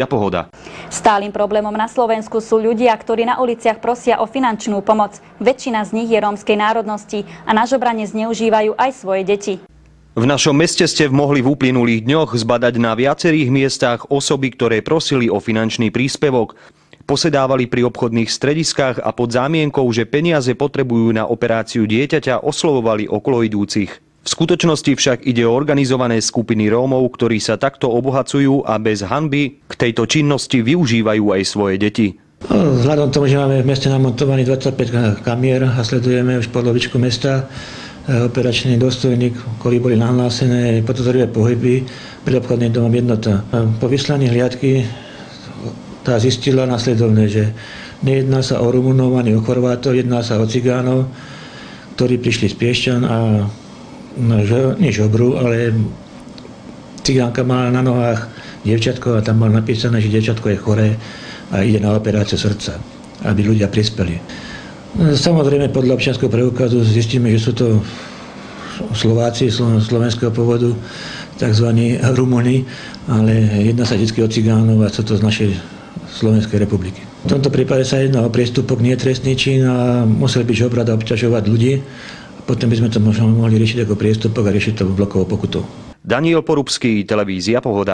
Pohoda. Stálym problémom na Slovensku sú ľudia, ktorí na uliciach prosia o finančnú pomoc. Väčšina z nich je rómskej národnosti a na žobranie zneužívajú aj svoje deti. V našom meste ste mohli v uplynulých dňoch zbadať na viacerých miestach osoby, ktoré prosili o finančný príspevok. Posedávali pri obchodných strediskách a pod zámienkou, že peniaze potrebujú na operáciu dieťaťa, oslovovali okoloidúcich. V skutočnosti však ide o organizované skupiny Rómov, ktorí sa takto obohacujú a bez hanby k tejto činnosti využívajú aj svoje deti. Vzhľadom tomu, že máme v meste namontovaný 25 kamier a sledujeme už polovičku mesta, operačný dôstojník, ktorí boli nahlásené, potvrdzuje pohyby pred obchodným domom Jednota. Po vyslaní hliadky tá zistila nasledovne, že nejedná sa o Rumunov ani o Chorvátov, jedná sa o Cigánov, ktorí prišli z Piešťan a nie žobru, ale cigánka mala na nohách dievčatko a tam mal napísané, že dievčatko je choré a ide na operáciu srdca, aby ľudia prispeli. Samozrejme podľa občianskeho preukazu zistíme, že sú to Slováci slovenského pôvodu, tzv. Rumúni, ale jedná sa vždy o cigánov a sú to z našej Slovenskej republiky. V tomto prípade sa jedná o priestupok, nie trestný čin a musel byť žobrať a obťažovať ľudí. Potom by sme to možno mohli riešiť ako priestupok a riešiť to blokovou pokutou. Daniel Porubský, televízia Pohoda.